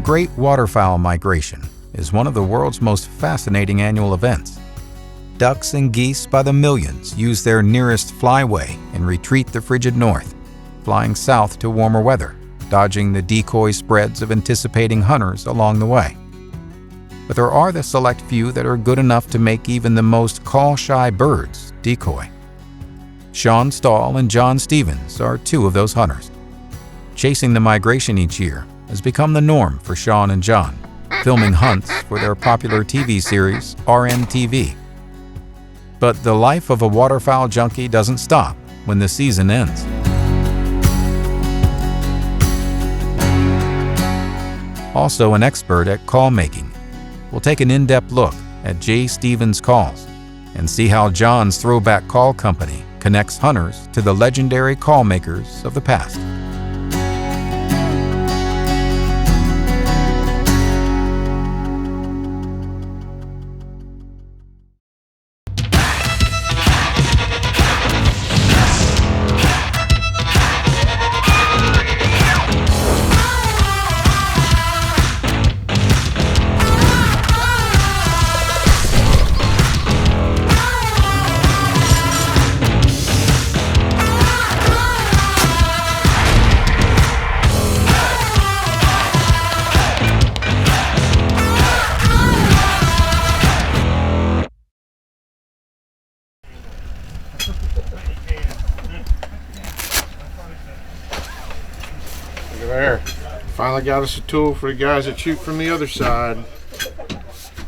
Great Waterfowl Migration is one of the world's most fascinating annual events. Ducks and geese by the millions use their nearest flyway and retreat the frigid north, flying south to warmer weather, dodging the decoy spreads of anticipating hunters along the way. But there are the select few that are good enough to make even the most call-shy birds decoy. Shawn, Stahl, and John Stevens are two of those hunters. Chasing the migration each year has become the norm for Shawn and John, filming hunts for their popular TV series RNTV. But the life of a waterfowl junkie doesn't stop when the season ends. Also an expert at call making, we'll take an in-depth look at Jay Stevens' calls and see how John's throwback call company connects hunters to the legendary call makers of the past. There. Finally got us a tool for the guys that shoot from the other side.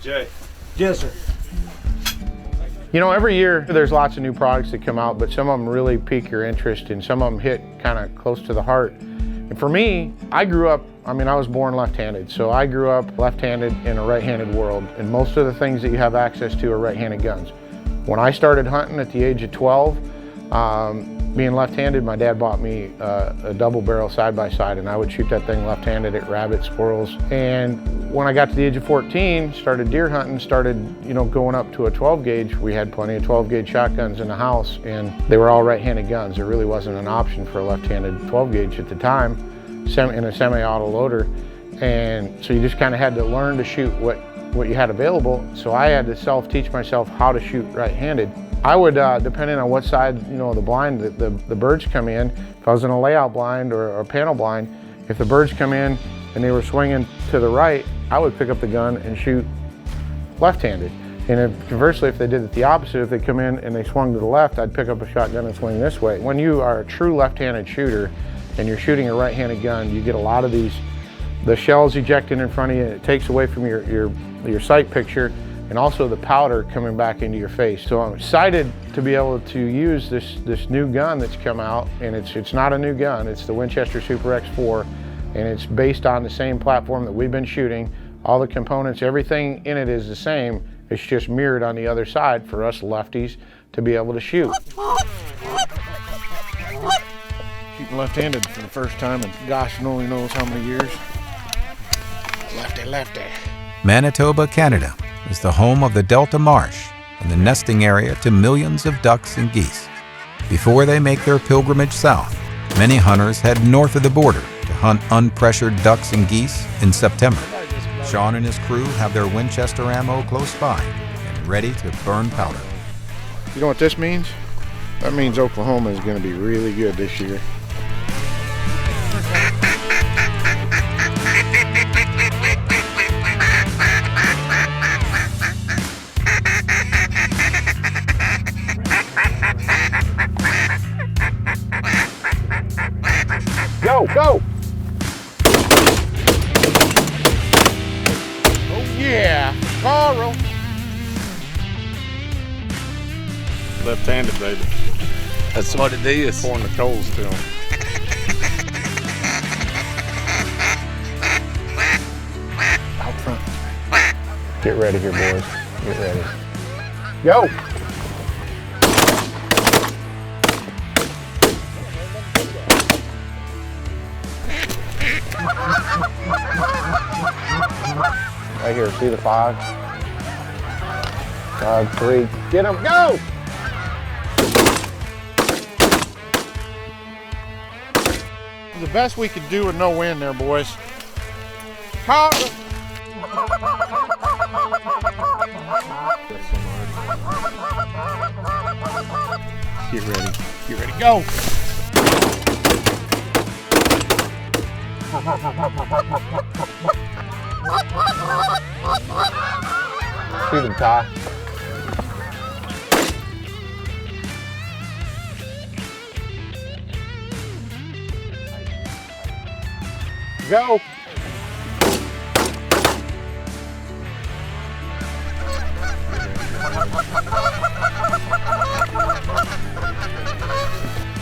Jay. Yes, sir. You know, every year there's lots of new products that come out, but some of them really pique your interest and some of them hit kind of close to the heart. And for me, I grew up, I was born left-handed, so I grew up left-handed in a right-handed world, and most of the things that you have access to are right-handed guns. When I started hunting at the age of 12, being left-handed, my dad bought me a double barrel side-by-side, and I would shoot that thing left-handed at rabbits, squirrels. And when I got to the age of 14, started deer hunting, started going up to a 12 gauge. We had plenty of 12 gauge shotguns in the house, and they were all right-handed guns. There really wasn't an option for a left-handed 12 gauge at the time in a semi-auto loader. And so you just kind of had to learn to shoot what you had available. So I had to self-teach myself how to shoot right-handed. I would, depending on what side, the blind the birds come in, if I was in a layout blind or a panel blind, if the birds come in and they were swinging to the right, I would pick up the gun and shoot left-handed. And conversely, if they did it the opposite, if they come in and they swung to the left, I'd pick up a shotgun and swing this way. When you are a true left-handed shooter and you're shooting a right-handed gun, you get a lot of the shells ejecting in front of you, and it takes away from your sight picture, and also the powder coming back into your face. So I'm excited to be able to use this new gun that's come out, and it's not a new gun, it's the Winchester Super X4, and it's based on the same platform that we've been shooting. All the components, everything in it is the same, it's just mirrored on the other side for us lefties to be able to shoot. Shooting left-handed for the first time in gosh only knows how many years. Lefty, lefty. Manitoba, Canada is the home of the Delta Marsh and the nesting area to millions of ducks and geese. Before they make their pilgrimage south, many hunters head north of the border to hunt unpressured ducks and geese in September. Shawn and his crew have their Winchester ammo close by and ready to burn powder. You know what this means? That means Oklahoma is going to be really good this year. Go, go! Oh yeah, Carl. Left-handed, baby. That's what it is. Pouring the coals to him. Out front. Get ready here, boys. Get ready. Go! Right here, see the fog? Fog 3, get him, go! The best we could do with no wind there, boys. Caught. Get ready. Get ready. Go. See them, Ty. Go.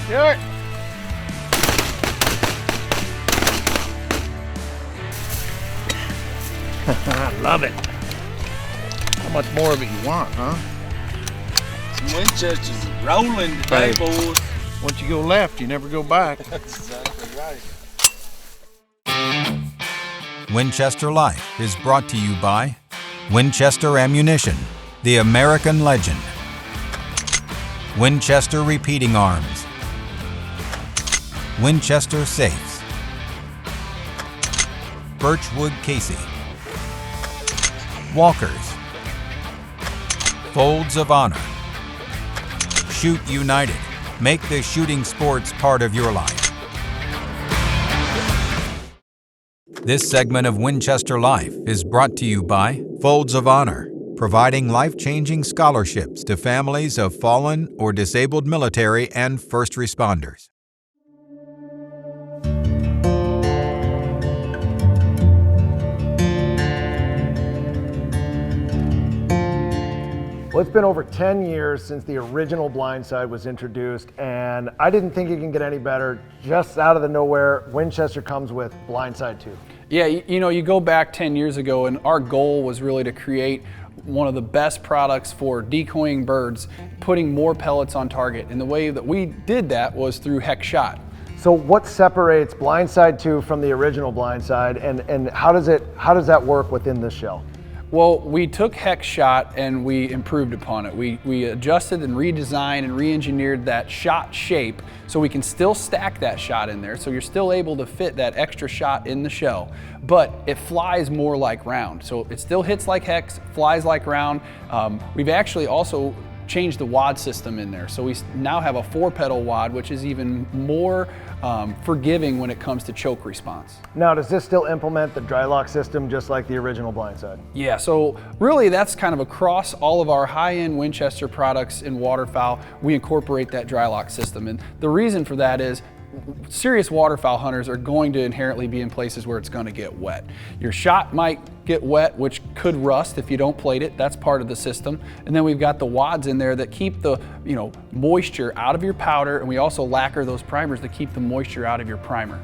Do it. I love it. How much more of it you want, huh? Winchester's rolling today, boys. Once you go left, you never go back. That's exactly right. Winchester Life is brought to you by Winchester Ammunition, the American legend. Winchester Repeating Arms. Winchester Safes. Birchwood Casey. Walkers. Folds of Honor. Shoot United. Make the shooting sports part of your life. This segment of Winchester Life is brought to you by Folds of Honor, providing life-changing scholarships to families of fallen or disabled military and first responders. Well, it's been over 10 years since the original blindside was introduced, and I didn't think it can get any better. Just out of the nowhere, Winchester comes with Blindside 2. Yeah, you know, you go back 10 years ago, and our goal was really to create one of the best products for decoying birds, putting more pellets on target. And the way that we did that was through Heck Shot. So what separates Blindside 2 from the original Blindside, and how does that work within this shell? Well, we took Heck Shot and we improved upon it. We adjusted and redesigned and re-engineered that shot shape so we can still stack that shot in there, so you're still able to fit that extra shot in the shell, but it flies more like round. So it still hits like hex, flies like round. We've actually also changed the wad system in there. So we now have a 4-pedal wad, which is even more forgiving when it comes to choke response. Now, does this still implement the dry lock system just like the original Blindside? Yeah, so really that's kind of across all of our high-end Winchester products in waterfowl, we incorporate that dry lock system. And the reason for that is serious waterfowl hunters are going to inherently be in places where it's going to get wet. Your shot might get wet, which could rust if you don't plate it. That's part of the system. And then we've got the wads in there that keep the moisture out of your powder, and we also lacquer those primers to keep the moisture out of your primer.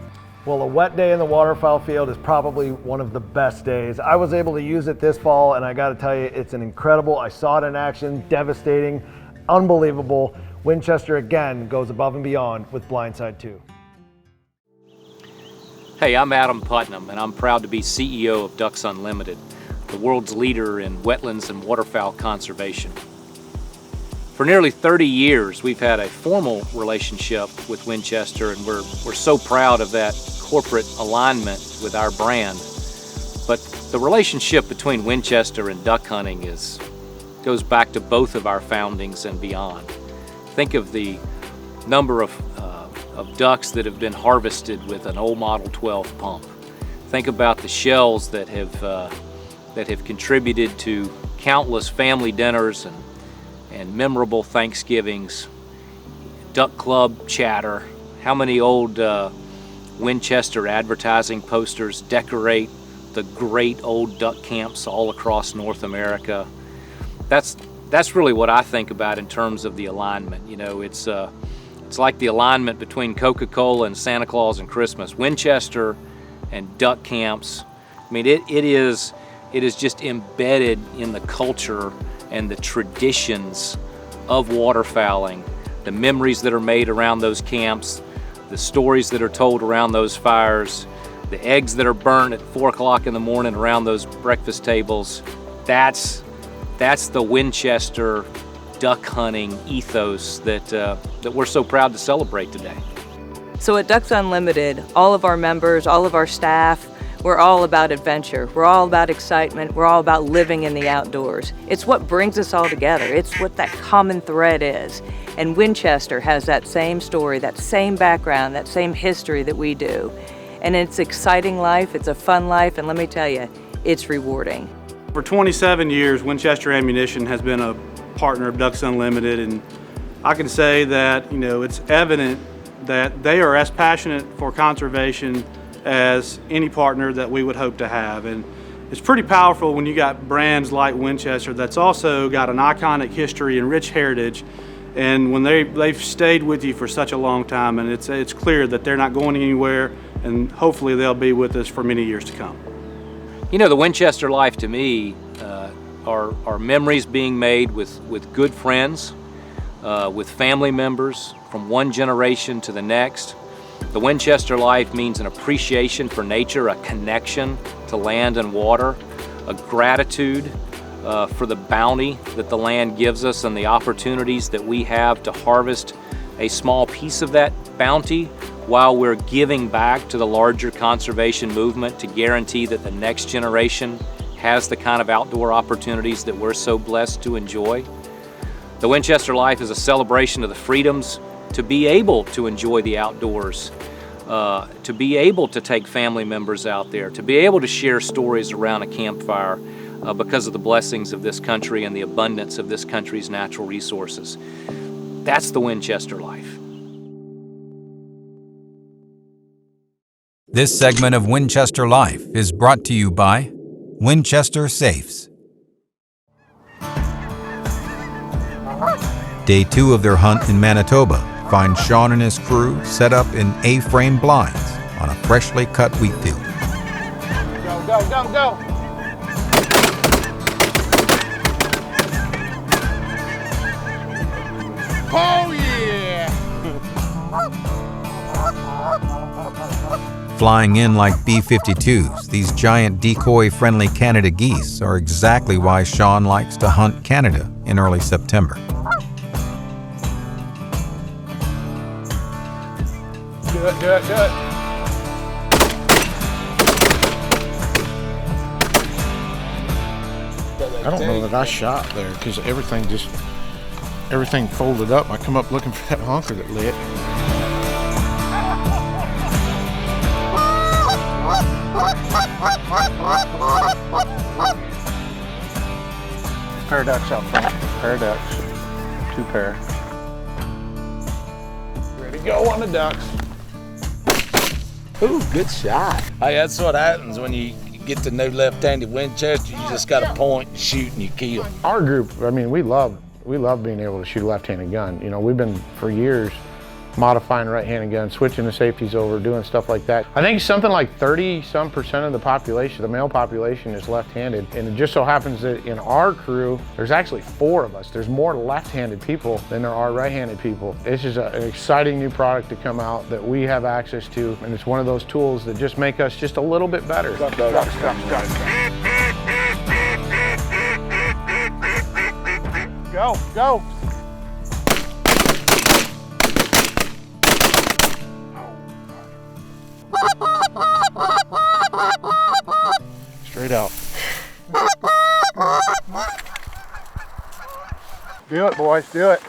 Well, a wet day in the waterfowl field is probably one of the best days. I was able to use it this fall, and I got to tell you, it's an incredible. I saw it in action, devastating, unbelievable. Winchester again goes above and beyond with Blindside 2. Hey, I'm Adam Putnam, and I'm proud to be CEO of Ducks Unlimited, the world's leader in wetlands and waterfowl conservation. For nearly 30 years, we've had a formal relationship with Winchester, and we're so proud of that corporate alignment with our brand. But the relationship between Winchester and duck hunting goes back to both of our foundings and beyond. Think of the number of ducks that have been harvested with an old Model 12 pump. Think about the shells that have contributed to countless family dinners and memorable Thanksgivings, duck club chatter. How many old Winchester advertising posters decorate the great old duck camps all across North America? That's really what I think about in terms of the alignment. You know, it's like the alignment between Coca-Cola and Santa Claus and Christmas. Winchester and duck camps. I mean, it is just embedded in the culture and the traditions of waterfowling. The memories that are made around those camps, the stories that are told around those fires, the eggs that are burned at 4 o'clock in the morning around those breakfast tables. That's the Winchester duck hunting ethos that we're so proud to celebrate today. So at Ducks Unlimited, all of our members, all of our staff, We're all about adventure. We're all about excitement. We're all about living in the outdoors. It's what brings us all together. It's what that common thread is. And Winchester has that same story, that same background, that same history that we do. And it's exciting life, it's a fun life, and let me tell you, it's rewarding. For 27 years, Winchester Ammunition has been a partner of Ducks Unlimited, and I can say that, it's evident that they are as passionate for conservation as any partner that we would hope to have. And it's pretty powerful when you got brands like Winchester that's also got an iconic history and rich heritage, and when they've stayed with you for such a long time, and it's clear that they're not going anywhere, and hopefully they'll be with us for many years to come. The Winchester life to me are memories being made with good friends, with family members from one generation to the next. The Winchester life means an appreciation for nature, a connection to land and water, a gratitude for the bounty that the land gives us and the opportunities that we have to harvest a small piece of that bounty while we're giving back to the larger conservation movement to guarantee that the next generation has the kind of outdoor opportunities that we're so blessed to enjoy. The Winchester life is a celebration of the freedoms to be able to enjoy the outdoors, to be able to take family members out there, to be able to share stories around a campfire because of the blessings of this country and the abundance of this country's natural resources. That's the Winchester life. This segment of Winchester Life is brought to you by Winchester Safes. Day 2 of their hunt in Manitoba finds Shawn and his crew set up in A-frame blinds on a freshly cut wheat field. Go, go, go, go. Oh, yeah. Flying in like B-52s, these giant decoy-friendly Canada geese are exactly why Shawn likes to hunt Canada in early September. Do it, do it, do it. I don't know that I shot there because everything folded up. I come up looking for that honker that lit. Pair of ducks out front. Pair of ducks. 2 pair. Ready to go on the ducks. Ooh, good shot. Hey, that's what happens when you get to know left-handed Winchester. You just got to point and shoot and you kill. Our group, we love being able to shoot a left-handed gun. We've been for years modifying right-handed guns, switching the safeties over, doing stuff like that. I think something like 30-some% of the population, the male population, is left-handed. And it just so happens that in our crew, there's actually 4 of us. There's more left-handed people than there are right-handed people. This is an exciting new product to come out that we have access to, and it's one of those tools that just make us just a little bit better. Go, go. Straight out. Do it, boys, do it.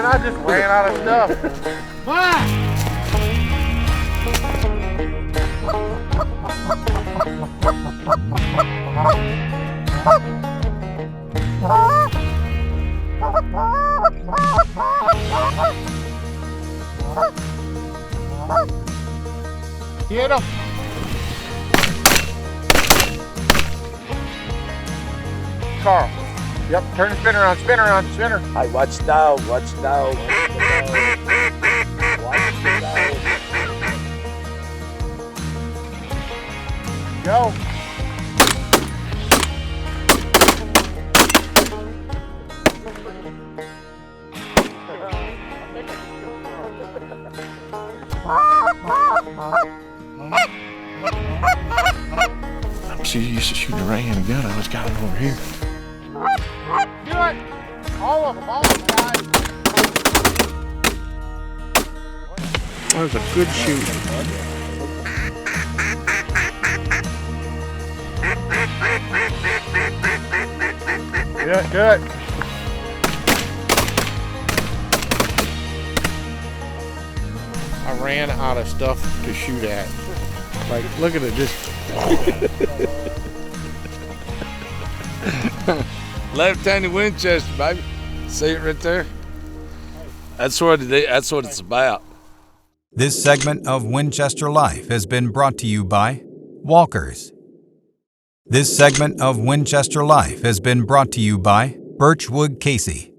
I just ran out of stuff. Get him. Carl. Yep, turn the spinner on, spinner on, spinner. Hey, watch Stahl, watch Stahl. Go. See, you used to shoot a right-handed gun. I always got it over here. Do it. All of them, guys. That was a good shoot. Good, good. I ran out of stuff to shoot at. Like, look at it, just. Left-handed Winchester, baby. See it right there? That's what it's about. This segment of Winchester Life has been brought to you by Walkers. This segment of Winchester Life has been brought to you by Birchwood Casey.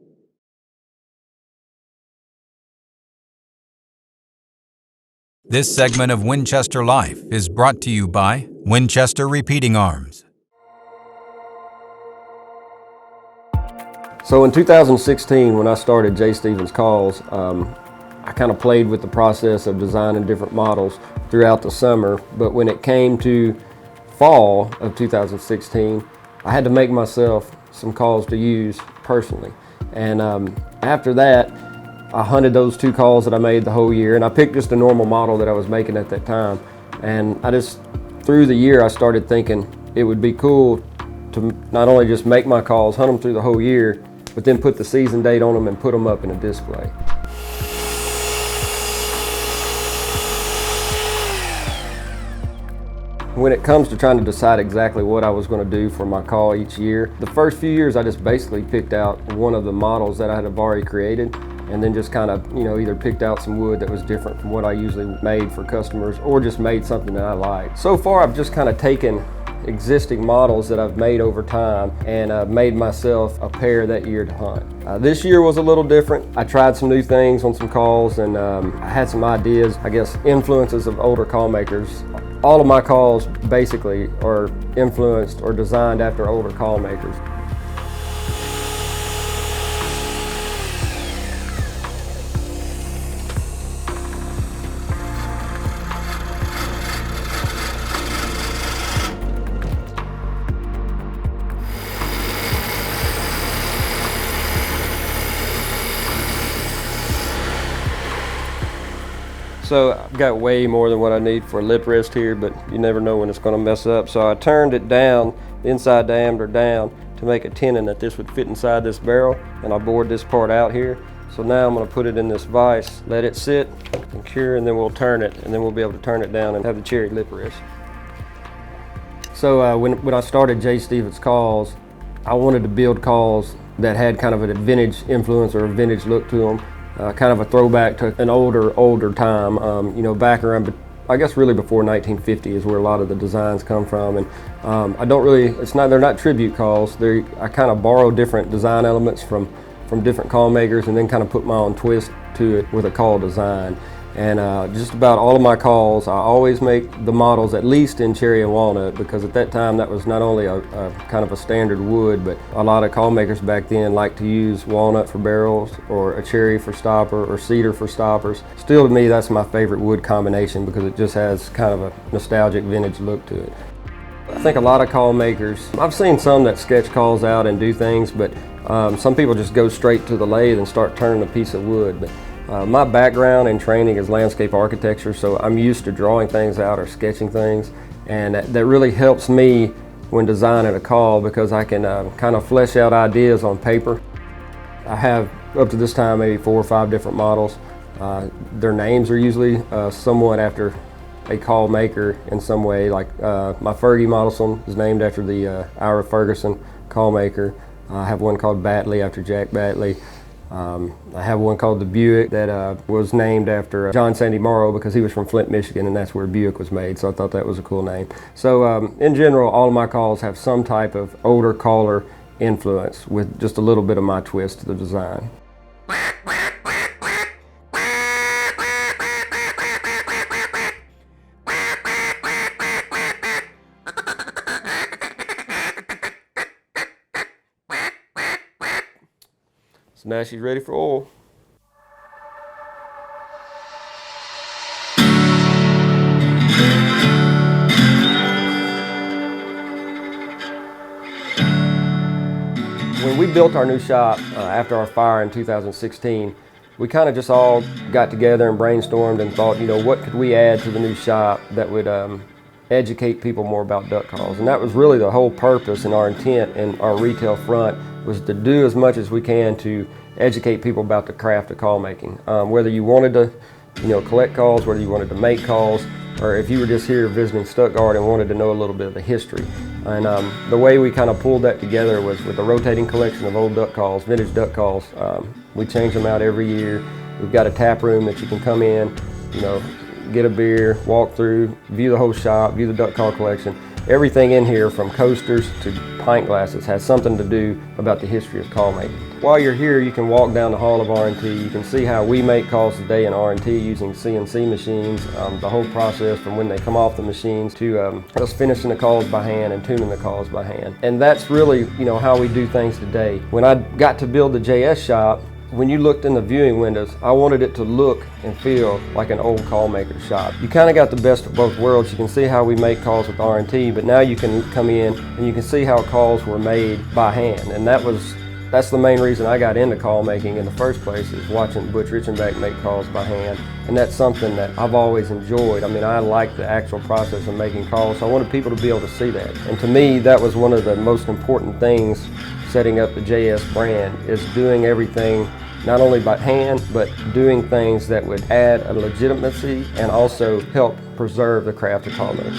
This segment of Winchester Life is brought to you by Winchester Repeating Arms. So in 2016, when I started J. Stevens Calls, I kind of played with the process of designing different models throughout the summer, but when it came to fall of 2016, I had to make myself some calls to use personally. And after that, I hunted those 2 calls that I made the whole year, and I picked just a normal model that I was making at that time. And I just, through the year, I started thinking it would be cool to not only just make my calls, hunt them through the whole year, but then put the season date on them and put them up in a display. When it comes to trying to decide exactly what I was going to do for my call each year, the first few years I just basically picked out one of the models that I had already created, and then just kind of, either picked out some wood that was different from what I usually made for customers, or just made something that I liked. So far I've just kind of taken existing models that I've made over time and made myself a pair that year to hunt. This year was a little different. I tried some new things on some calls, and I had some ideas, I guess influences of older call makers. All of my calls basically are influenced or designed after older call makers. So I've got way more than what I need for a lip rest here, but you never know when it's going to mess up. So I turned it down, the inside diameter down, to make a tenon that this would fit inside this barrel, and I bored this part out here. So now I'm going to put it in this vise, let it sit and cure, and then we'll turn it, and then we'll be able to turn it down and have the cherry lip rest. So when I started J. Stevens Calls, I wanted to build calls that had kind of a vintage influence or a vintage look to them. Kind of a throwback to an older time, back around, I guess really before 1950 is where a lot of the designs come from. And they're not tribute calls. I kind of borrow different design elements from different call makers and then kind of put my own twist to it with a call design. And just about all of my calls, I always make the models at least in cherry and walnut, because at that time that was not only a kind of a standard wood, but a lot of call makers back then liked to use walnut for barrels, or a cherry for stopper, or cedar for stoppers. Still, to me, that's my favorite wood combination because it just has kind of a nostalgic vintage look to it. I think a lot of call makers, I've seen some that sketch calls out and do things, but some people just go straight to the lathe and start turning a piece of wood. But my background and training is landscape architecture, so I'm used to drawing things out or sketching things, and that really helps me when designing a call, because I can kind of flesh out ideas on paper. I have, up to this time, maybe 4 or 5 different models. Their names are usually somewhat after a call maker in some way, like my Fergie model is named after the Ira Ferguson call maker. I have one called Batley after Jack Batley. I have one called the Buick that was named after John Sandy Morrow, because he was from Flint, Michigan, and that's where Buick was made, so I thought that was a cool name. So in general, all of my calls have some type of older caller influence with just a little bit of my twist to the design. So now she's ready for oil. When we built our new shop after our fire in 2016. We kind of just all got together and brainstormed and thought, you know, what could we add to the new shop that would educate people more about duck calls. And that was really the whole purpose and our intent in our retail front, was to do as much as we can to educate people about the craft of call making. Whether you wanted to, you know, collect calls, whether you wanted to make calls, or if you were just here visiting Stuttgart and wanted to know a little bit of the history. And the way we kind of pulled that together was with a rotating collection of old duck calls, vintage duck calls. We change them out every year. We've got a tap room that you can come in, you know, get a beer, walk through, view the whole shop, view the duck call collection. Everything in here, from coasters to pint glasses, has something to do about the history of call making. While you're here, you can walk down the hall of R&T. You can see how we make calls today in R&T using CNC machines, the whole process from when they come off the machines to us finishing the calls by hand and tuning the calls by hand. And that's really, you know, how we do things today. When I got to build the JS shop, when you looked in the viewing windows, I wanted it to look and feel like an old call maker shop. You kind of got the best of both worlds. You can see how we make calls with R&T, but now you can come in and you can see how calls were made by hand. And that's the main reason I got into call making in the first place, is watching Butch Richenbach make calls by hand. And that's something that I've always enjoyed. I mean, I like the actual process of making calls, so I wanted people to be able to see that. And to me, that was one of the most important things setting up the JS brand, is doing everything not only by hand, but doing things that would add a legitimacy and also help preserve the craft of call making.